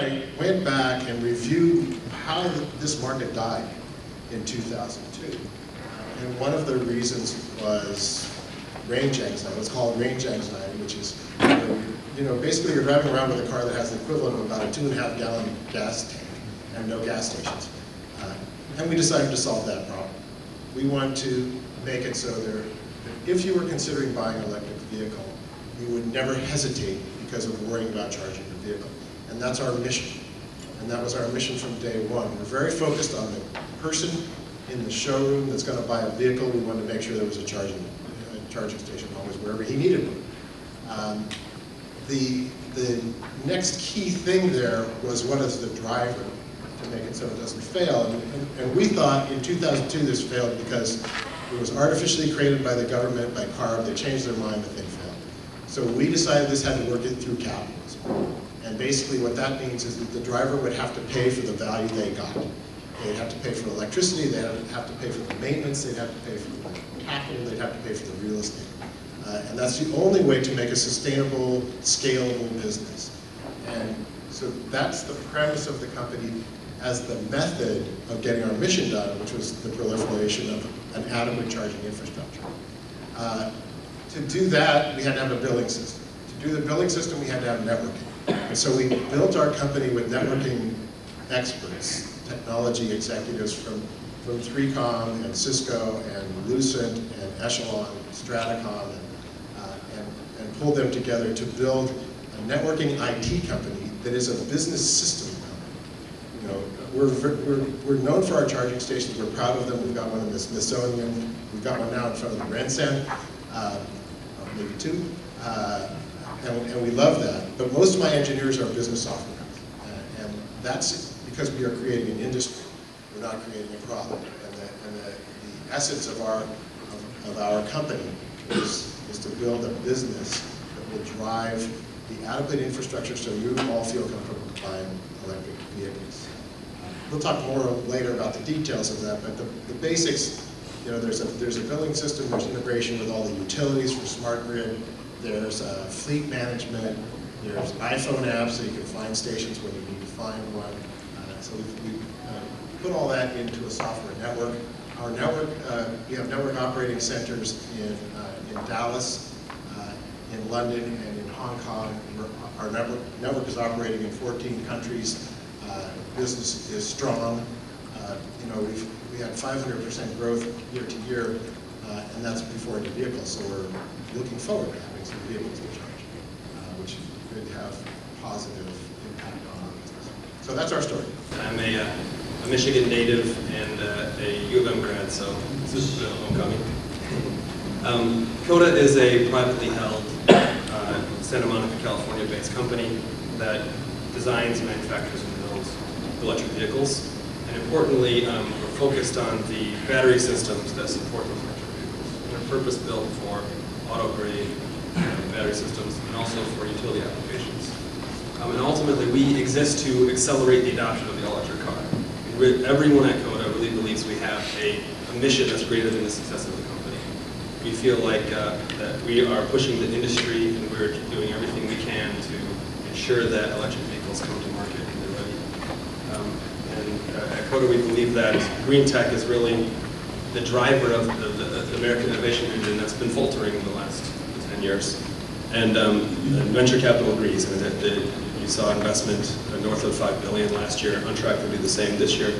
I went back and reviewed how this market died in 2002. And one of the reasons was range anxiety. It's called range anxiety, which is, basically you're driving around with a car that has the equivalent of about a 2.5 gallon gas tank and no gas stations. And we decided to solve that problem. We want to make it so that if you were considering buying an electric vehicle, you would never hesitate because of worrying about charging your vehicle. And that's our mission. And that was our mission from day one. We're very focused on the person in the showroom that's going to buy a vehicle. We wanted to make sure there was a charging station always wherever he needed one. The next key thing there was, what is the driver to make it so it doesn't fail? And we thought in 2002 this failed because it was artificially created by the government, by CARB. They changed their mind, the thing failed. So we decided this had to work it through capitalism. And basically what that means is that the driver would have to pay for the value they got. They'd have to pay for electricity, they'd have to pay for the maintenance, they'd have to pay for the capital, they'd have to pay for the real estate. And that's the only way to make a sustainable, scalable business. And so that's the premise of the company as the method of getting our mission done, which was the proliferation of an adequate charging infrastructure. To do that, we had to have a billing system. To do the billing system, we had to have networking. And so we built our company with networking experts, technology executives from 3Com and Cisco and Lucent and Echelon, Stratacom, and pulled them together to build a networking IT company that is a business system company. We're known for our charging stations. We're proud of them. We've got one in the Smithsonian. We've got one now in front of the grandstand, maybe two. And we love that. But most of my engineers are business software. And that's because we are creating an industry. We're not creating a problem. And the essence of our company is to build a business that will drive the adequate infrastructure so you all feel comfortable buying electric vehicles. We'll talk more later about the details of that, but the basics, there's a billing system, there's integration with all the utilities for smart grid, there's fleet management, there's iPhone apps so you can find stations when you need to find one. So we put all that into a software network. Our network, we have network operating centers in Dallas, in London, and in Hong Kong. Our network is operating in 14 countries. Business is strong. We had 500% growth year to year, and that's before any vehicles. So we're looking forward to having some vehicles to charge, which could have a positive impact on our business. So that's our story. I'm a Michigan native and a U of M grad, so this is a homecoming. Coda is a privately held Santa Monica, California-based company that designs, manufactures, and builds electric vehicles. And importantly, we're focused on the battery systems that support those electric vehicles. And they're purpose-built for auto-grade battery systems and also for utility applications. And ultimately, we exist to accelerate the adoption of the electric car. Everyone at Coda really believes we have a mission that's greater than the success of the company. We feel like that we are pushing the industry and we're doing everything we can to ensure that electric vehicles come to market and they're ready. At Coda we believe that green tech is really the driver of the American innovation engine that's been faltering in the last 10 years. And venture capital agrees. I mean, you saw investment north of $5 billion last year, on track to do the same this year.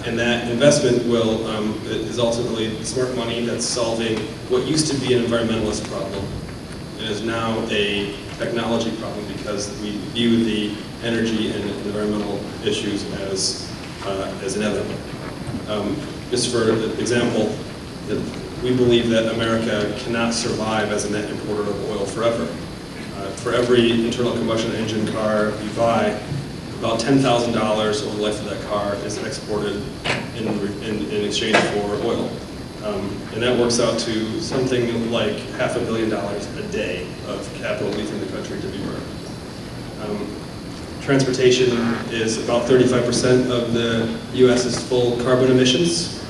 And that investment is ultimately smart money that's solving what used to be an environmentalist problem and is now a technology problem because we view the energy and environmental issues as inevitable. Just for example, we believe that America cannot survive as a net importer of oil forever. For every internal combustion engine car you buy, about $10,000 over the life of that car is exported in exchange for oil. And that works out to something like $500 million a day of capital leaving the country to be burned. Transportation is about 35% of the U.S.'s full carbon emissions,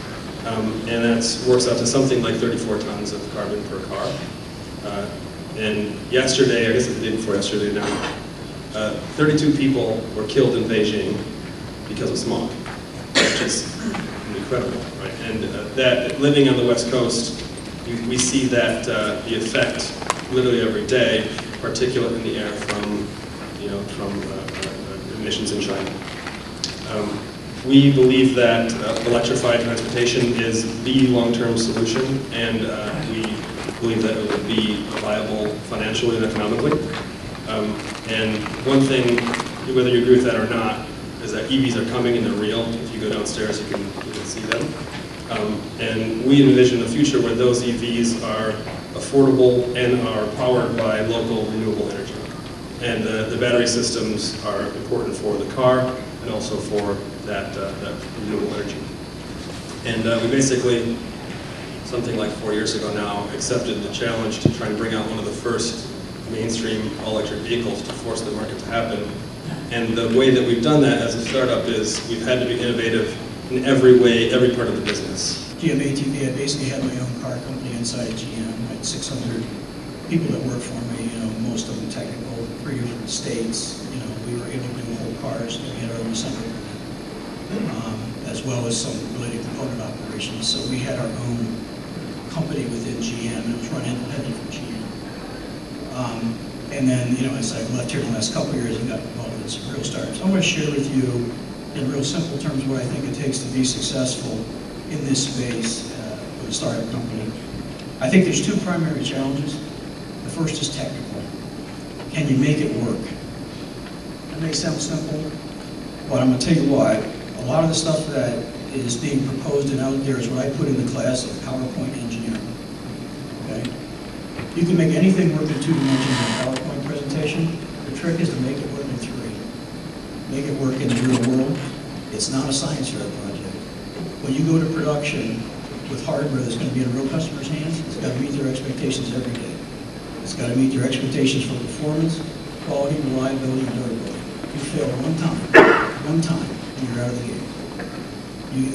and that works out to something like 34 tons of carbon per car. And yesterday, I guess it's the day before yesterday now, 32 people were killed in Beijing because of smog, which is incredible, right? And that living on the West Coast, we see that the effect literally every day, particulate in the air from, emissions in China. We believe that electrified transportation is the long-term solution, and we believe that it will be viable financially and economically. And one thing, whether you agree with that or not, is that EVs are coming and they're real. If you go downstairs, you can see them. And we envision a future where those EVs are affordable and are powered by local renewable energy. And the battery systems are important for the car and also for that renewable energy. And we basically, something like 4 years ago now, accepted the challenge to try and bring out one of the first mainstream all-electric vehicles to force the market to happen. And the way that we've done that as a startup is we've had to be innovative in every way, every part of the business. GM-ATV, I basically had my own car company inside GM. I had 600 people that worked for me, most of them technical, 3 different states. We were able to do whole cars, and we had our own assembly plant, as well as some related component operations. So we had our own company within GM, and it was run independent from GM. And then, as I left here in the last couple of years and got involved in some real startups, I'm going to share with you in real simple terms what I think it takes to be successful in this space with a startup company. I think there's two primary challenges. The first is technical. Can you make it work? That may sound simple, but I'm going to tell you what. A lot of the stuff that is being proposed and out there is what I put in the class of PowerPoint engineering. Okay? You can make anything work in 2 dimensions in a PowerPoint presentation. The trick is to make it work in 3. Make it work in the real world. It's not a science fair project. When you go to production with hardware that's going to be in real customers' hands, it's got to meet their expectations every day. It's got to meet their expectations for performance, quality, reliability, and durability. You fail one time, and you're out of the game.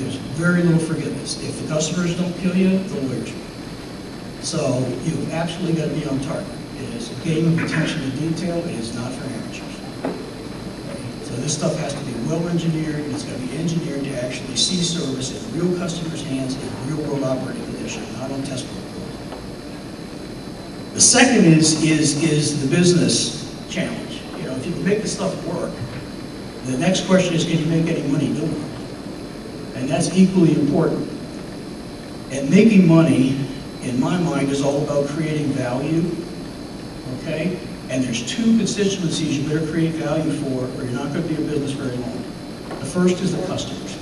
There's very little forgiveness. If the customers don't kill you, the lawyers will. So you've absolutely got to be on target. It is a game of attention to detail. It is not for amateurs. Okay? So this stuff has to be well engineered, and it's got to be engineered to actually see service in real customers' hands in real world operating conditions, not on test protocols. The second is the business challenge. If you can make this stuff work, the next question is, can you make any money doing it? And that's equally important. And making money, in my mind, is all about creating value, okay? And there's 2 constituencies you better create value for, or you're not going to be in business very long. The first is the customers,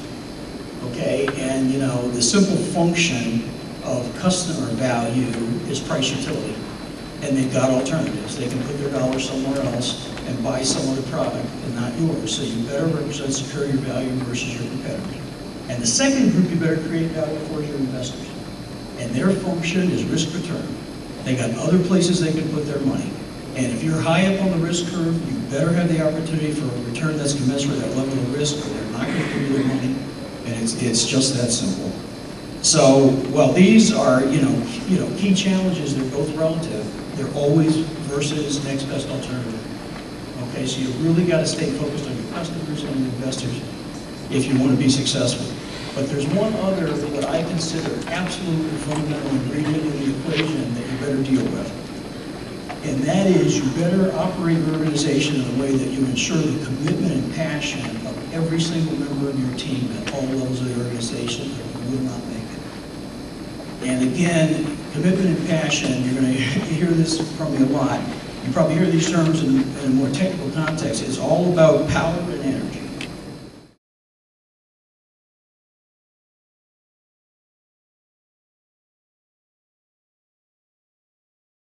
okay? And, the simple function of customer value is price utility. And they've got alternatives. They can put their dollars somewhere else and buy some other product and not yours. So you better represent superior value versus your competitors. And the second group you better create value for is your investors. And their function is risk return. They got other places they can put their money. And if you're high up on the risk curve, you better have the opportunity for a return that's commensurate with that level of risk, or they're not going to give you their money. And it's just that simple. So, while these are, key challenges, they're both relative. They're always versus next best alternative. Okay, so you really got to stay focused on your customers and your investors if you want to be successful. But there's one other, what I consider absolutely fundamental ingredient in the equation that you better deal with. And that is, you better operate your organization in a way that you ensure the commitment and passion of every single member of your team at all levels of the organization, or you will not make it. And again, commitment and passion, you're going to hear this from me a lot. You probably hear these terms in a more technical context. It's all about power and energy.